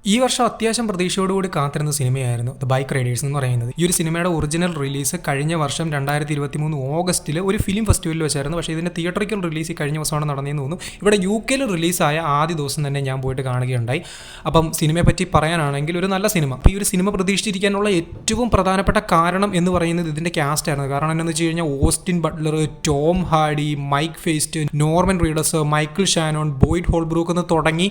ഈ വർഷം അത്യാവശ്യം പ്രതീക്ഷയോടുകൂടി കാത്തിരുന്ന സിനിമയായിരുന്നു ദ ബൈക്ക് റൈഡേഴ്സ് എന്ന് പറയുന്നത്. ഈ ഒരു സിനിമയുടെ ഒറിജിനൽ റിലീസ് കഴിഞ്ഞ വർഷം 2023 ഓഗസ്റ്റിൽ ഒരു ഫിലിം ഫെസ്റ്റിവലിൽ വെച്ചായിരുന്നു. പക്ഷേ ഇതിൻ്റെ തിയേറ്ററിക്കൽ റിലീസ് കഴിഞ്ഞ ദിവസമാണ് നടന്നതെന്ന് തോന്നുന്നു. ഇവിടെ UK റിലീസായ ആദ്യ ദിവസം തന്നെ ഞാൻ പോയിട്ട് കാണുകയുണ്ടായി. അപ്പം സിനിമയെ പറ്റി പറയാനാണെങ്കിൽ ഒരു നല്ല സിനിമ. അപ്പോൾ ഈ ഒരു സിനിമ പ്രതീക്ഷിച്ചിരിക്കാനുള്ള ഏറ്റവും പ്രധാനപ്പെട്ട കാരണം എന്ന് പറയുന്നത് ഇതിൻ്റെ കാസ്റ്റായിരുന്നു. കാരണം എന്താണെന്ന് വെച്ച് കഴിഞ്ഞാൽ Austin Butler, Tom Hardy, Mike Faist, Norman Reedus, Michael Shannon, Boyd Holbrook എന്ന് തുടങ്ങി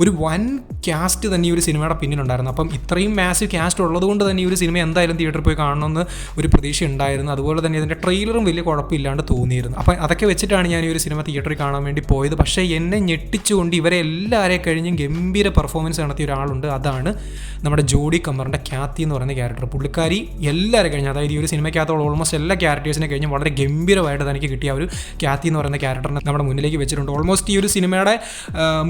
ഒരു വൻ കാസ്റ്റ് തന്നെ ഈ ഒരു സിനിമയുടെ പിന്നിലുണ്ടായിരുന്നു. അപ്പം ഇത്രയും മാസീവ് കാസ്റ്റ് ഉള്ളതുകൊണ്ട് തന്നെ ഈ ഒരു സിനിമ എന്തായാലും തിയേറ്ററിൽ പോയി കാണണമെന്ന് ഒരു പ്രതീക്ഷ ഉണ്ടായിരുന്നു. അതുപോലെ തന്നെ ഇതിൻ്റെ ട്രെയിലറും വലിയ കുഴപ്പമില്ലാണ്ട് തോന്നിയിരുന്നു. അപ്പം അതൊക്കെ വെച്ചിട്ടാണ് ഞാൻ ഈ ഒരു സിനിമ തിയേറ്ററിൽ കാണാൻ വേണ്ടി പോയത്. പക്ഷേ എന്നെ ഞെട്ടിച്ചുകൊണ്ട് ഇവരെ എല്ലാവരെയും കഴിഞ്ഞും ഗംഭീര പെർഫോമൻസ് നടത്തിയ ഒരാളുണ്ട്. അതാണ് നമ്മുടെ ജോഡി കമ്മറിൻ്റെ ക്യാത്തി എന്ന് പറയുന്ന ക്യാരക്ടർ. പുള്ളിക്കാരി എല്ലാവരും കഴിഞ്ഞ്, അതായത് ഈ ഒരു സിനിമയ്ക്കകത്തുള്ള ഓൾമോസ്റ്റ് എല്ലാ ക്യാരക്ടേഴ്സിനെ കഴിഞ്ഞ് വളരെ ഗംഭീരമായിട്ട് തനിക്ക് കിട്ടിയ ഒരു ക്യാത്തി എന്ന് പറയുന്ന ക്യാരക്ടറിനെ നമ്മുടെ മുന്നിലേക്ക് വെച്ചിട്ടുണ്ട്. ഓൾമോസ്റ്റ് ഈ ഒരു സിനിമയുടെ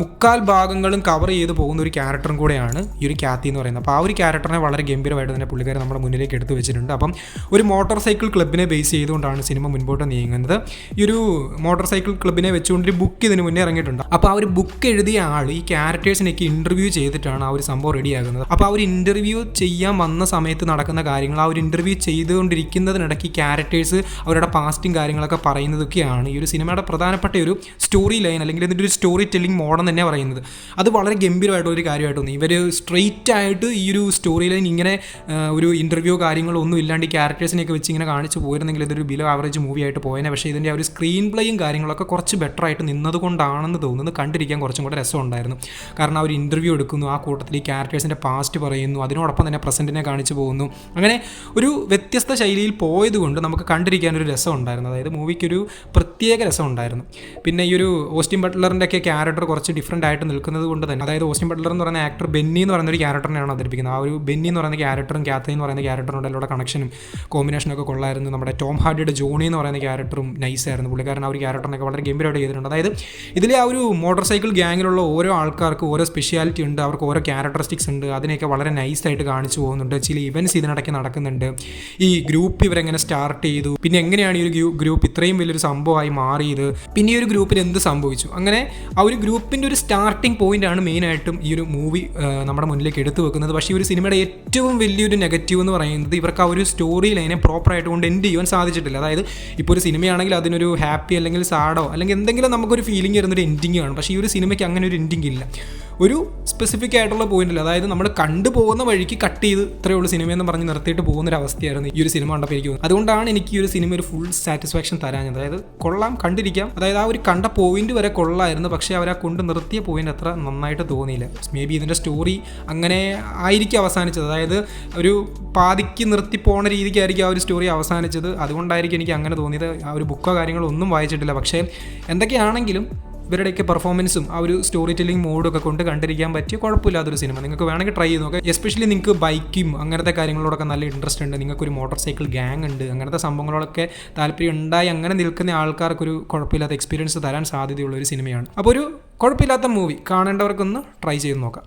മുക്കാൽ ഭാഗങ്ങളും കവർ ചെയ്ത് പോകുന്ന ഒരു ക്യാരക്ടറും കൂടെയാണ് ഈ ഒരു ക്യാത്തി എന്ന് പറയുന്നത്. അപ്പോൾ ആ ഒരു ക്യാരക്ടറിനെ വളരെ ഗംഭീരമായിട്ട് തന്നെ പുള്ളിക്കാരെ നമ്മുടെ മുന്നിലേക്ക് എടുത്തു വെച്ചിട്ടുണ്ട്. അപ്പം ഒരു മോട്ടോർ സൈക്കിൾ ക്ലബിനെ ബേസ് ചെയ്തുകൊണ്ടാണ് സിനിമ മുൻപോട്ട് നീങ്ങുന്നത്. ഈ ഒരു മോട്ടോർ സൈക്കിൾ ക്ലബിനെ വെച്ചുകൊണ്ട് ഒരു ബുക്ക് ഇതിന് മുന്നേ ഇറങ്ങിയിട്ടുണ്ട്. അപ്പോൾ ആ ഒരു ബുക്ക് എഴുതിയ ആൾ ഈ ക്യാരക്ടേഴ്സിനൊക്കെ ഇൻ്റർവ്യൂ ചെയ്തിട്ടാണ് ആ ഒരു സംഭവം റെഡിയാകുന്നത്. അപ്പോൾ ആ ഒരു ഇൻ്റർവ്യൂ ചെയ്യാൻ വന്ന സമയത്ത് നടക്കുന്ന കാര്യങ്ങൾ, ആ ഒരു ഇൻ്റർവ്യൂ ചെയ്തുകൊണ്ടിരിക്കുന്നതിനിടയ്ക്ക് ക്യാരക്ടേഴ്സ് അവരുടെ പാസ്റ്റും കാര്യങ്ങളൊക്കെ പറയുന്നതൊക്കെയാണ് ഈ ഒരു സിനിമയുടെ പ്രധാനപ്പെട്ട ഒരു സ്റ്റോറി ലൈൻ, അല്ലെങ്കിൽ ഇതിൻ്റെ ഒരു സ്റ്റോറി ടെല്ലിംഗ് മോഡൽ തന്നെ പറയുന്നത്. അത് വളരെ ഗംഭീരമായിട്ടൊരു കാര്യമായിട്ട് തോന്നി. ഇവർ സ്ട്രെയിറ്റ് ആയിട്ട് ഈ ഒരു സ്റ്റോറി ലൈൻ ഇങ്ങനെ ഒരു ഇൻ്റർവ്യൂ കാര്യങ്ങളൊന്നും ഇല്ലാണ്ട് ഈ ക്യാരക്ടേഴ്സിനെയൊക്കെ വെച്ച് ഇങ്ങനെ കാണിച്ച് പോയിരുന്നെങ്കിൽ ഇതൊരു ബിലോ ആവറേജ് മൂവി ആയിട്ട് പോയേനെ. പക്ഷേ ഇതിൻ്റെ ആ ഒരു സ്ക്രീൻ പ്ലേയും കാര്യങ്ങളൊക്കെ കുറച്ച് ബെറ്റർ ആയിട്ട് നിന്നതുകൊണ്ടാണെന്ന് തോന്നുന്നു. കണ്ടിരിക്കാൻ കുറച്ചും കൂടെ രസമുണ്ടായിരുന്നു. കാരണം ആ ഒരു ഇൻ്റർവ്യൂ എടുക്കുന്നു, ആ കൂട്ടത്തിൽ ഈ ക്യാരക്ടേഴ്സിൻ്റെ പാസ്റ്റ് പറയുന്നു, അതിനോടൊപ്പം തന്നെ പ്രസൻറ്റിനെ കാണിച്ച് പോകുന്നു. അങ്ങനെ ഒരു വ്യത്യസ്ത ശൈലിയിൽ പോയതുകൊണ്ട് നമുക്ക് കണ്ടിരിക്കാനൊരു രസം ഉണ്ടായിരുന്നു. അതായത് മൂവിക്കൊരു പ്രത്യേക രസം ഉണ്ടായിരുന്നു. പിന്നെ ഈ ഒരു ഓസ്റ്റിൻ ബട്ട്ലറിൻ്റെ ഒക്കെ ക്യാരക്ടർ കുറച്ച് ഡിഫറൻ്റ് ആയിട്ട് നിൽക്കുന്നത് കൊണ്ട് തന്നെ, അതായത് ഓസ്റ്റിൻ ബട്ട്ലർ എന്ന് പറയുന്ന ആക്ടർ ബെന്നി എന്ന് പറയുന്ന ഒരു ക്യാരക്ടറിനെയാണ് അവതരിപ്പിക്കുന്നത്. ആ ഒരു ബെന്നി എന്ന് പറയുന്ന ക്യാരക്ടറും ക്യാത്തി എന്ന് പറയുന്ന ക്യാരക്ടറും അതിലൂടെ കണക്ഷനും കോമ്പിനേഷനൊക്കെ കൊള്ളായിരുന്നു. നമ്മുടെ ടോം ഹാർഡിയുടെ ജോണി എന്ന് പറയുന്ന ക്യാരക്ടറും നൈസായിരുന്നു. പുള്ളിക്കാരൻ ആ ഒരു ക്യാരക്ടറിനൊക്കെ വളരെ ഗംഭീരമായിട്ട് ചെയ്തിട്ടുണ്ട്. അതായത് ഇതിലെ ആ ഒരു മോട്ടോർ സൈക്കിൾ ഗ്യാങ്ങിലുള്ള ഓരോ ആൾക്കാർക്ക് ഓരോ സ്പെഷ്യാലിറ്റി ഉണ്ട്, അവർക്ക് ഓരോ ക്യാരക്ടറിസ്റ്റിക്സ് ഉണ്ട്. അതിനെയൊക്കെ വളരെ നൈസായിട്ട് കാണിച്ചു പോകുന്നുണ്ട്. ചില ഇവൻറ്റ്സ് ഇതിനിടയ്ക്ക് നടക്കുന്നുണ്ട്. ഈ ഗ്രൂപ്പ് ഇവരെങ്ങനെ സ്റ്റാർട്ട് ചെയ്തു, പിന്നെ എങ്ങനെയാണ് ഈ ഒരു ഗ്രൂപ്പ് ഇത്രയും വലിയൊരു സംഭവമായി മാറിയത്, പിന്നെ ഈ ഒരു ഗ്രൂപ്പിന് എന്ത് സംഭവിച്ചു, അങ്ങനെ ആ ഒരു ഗ്രൂപ്പിൻ്റെ ഒരു സ്റ്റാർട്ടിംഗ് പോയിൻ്റാണ് മെയിനായിട്ടും ഈ ഒരു മൂവി നമ്മുടെ മുന്നിലേക്ക് എടുത്തു വെക്കുന്നത്. പക്ഷേ ഈ ഒരു സിനിമയുടെ ഏറ്റവും വലിയൊരു നെഗറ്റീവ് എന്ന് പറയുന്നത് ഇവർക്ക് ആ ഒരു സ്റ്റോറി ലൈനെ പ്രോപ്പറായിട്ട് കൊണ്ട് എൻഡ് ചെയ്യാൻ സാധിച്ചിട്ടില്ല. അതായത് ഇപ്പോൾ ഒരു സിനിമയാണെങ്കിൽ അതിനൊരു ഹാപ്പി അല്ലെങ്കിൽ സാഡോ അല്ലെങ്കിൽ എന്തെങ്കിലും നമുക്കൊരു ഫീലിംഗ് വരുന്നൊരു എൻഡിങ് ആണ്. പക്ഷേ ഈ ഒരു സിനിമയ്ക്ക് അങ്ങനെ ഒരു എൻഡിങ് ഇല്ല. ഒരു സ്പെസിഫിക് ആയിട്ടുള്ള പോയിന്റില്ല. അതായത് നമ്മൾ കണ്ടുപോകുന്ന വഴിക്ക് കട്ട് ചെയ്ത് ഇത്രയേ ഉള്ളൂ സിനിമയെന്ന് പറഞ്ഞ് നിർത്തിയിട്ട് പോകുന്നൊരവസ്ഥയായിരുന്നു ഈ ഒരു സിനിമ കണ്ടപ്പോൾ എനിക്ക് തോന്നുന്നത്. അതുകൊണ്ടാണ് എനിക്ക് ഈ ഒരു സിനിമ ഒരു ഫുൾ സാറ്റിസ്ഫാക്ഷൻ തരാഞ്ഞത്. അതായത് കൊള്ളാം, കണ്ടിരിക്കാം. അതായത് ആ ഒരു കണ്ട പോയിന്റ് വരെ കൊള്ളായിരുന്നു. പക്ഷേ അവരാ കൊണ്ട് നിർത്തിയ പോയിന്റ് അത്ര നന്നായിട്ട് തോന്നിയില്ല. മേ ബി ഇതിൻ്റെ സ്റ്റോറി അങ്ങനെ ആയിരിക്കും അവസാനിച്ചത്. അതായത് ഒരു പാതിക്ക് നിർത്തി പോണ രീതിക്കായിരിക്കും ആ ഒരു സ്റ്റോറി അവസാനിച്ചത്. അതുകൊണ്ടായിരിക്കും എനിക്ക് അങ്ങനെ തോന്നിയത്. ആ ഒരു ബുക്കോ കാര്യങ്ങളോ ഒന്നും വായിച്ചിട്ടില്ല. പക്ഷേ എന്തൊക്കെയാണെങ്കിലും ഇവരുടെയൊക്കെ പെർഫോമൻസും ആ ഒരു സ്റ്റോറി ടെല്ലിംഗ് മോഡൊക്കെ കൊണ്ട് കണ്ടിരിക്കാൻ പറ്റിയ കുഴപ്പമില്ലാത്തൊരു സിനിമ. നിങ്ങൾക്ക് വേണമെങ്കിൽ ട്രൈ ചെയ്ത് നോക്കാം. എസ്പെഷ്യലി നിങ്ങൾക്ക് ബൈക്കും അങ്ങനത്തെ കാര്യങ്ങളോടൊക്കെ നല്ല ഇൻട്രസ്റ്റ് ഉണ്ട്, നിങ്ങൾക്കൊരു മോട്ടോർ സൈക്കിൾ ഗ്യാങ് ഉണ്ട്, അങ്ങനത്തെ സംഭവങ്ങളോടൊക്കെ താല്പര്യം ഉണ്ടായി അങ്ങനെ നിൽക്കുന്ന ആൾക്കാർക്കൊരു കുഴപ്പമില്ലാത്ത എക്സ്പീരിയൻസ് തരാൻ സാധ്യതയുള്ള ഒരു സിനിമയാണ്. അപ്പോൾ ഒരു കുഴപ്പമില്ലാത്ത മൂവി, കാണേണ്ടവർക്കൊന്ന് ട്രൈ ചെയ്ത് നോക്കാം.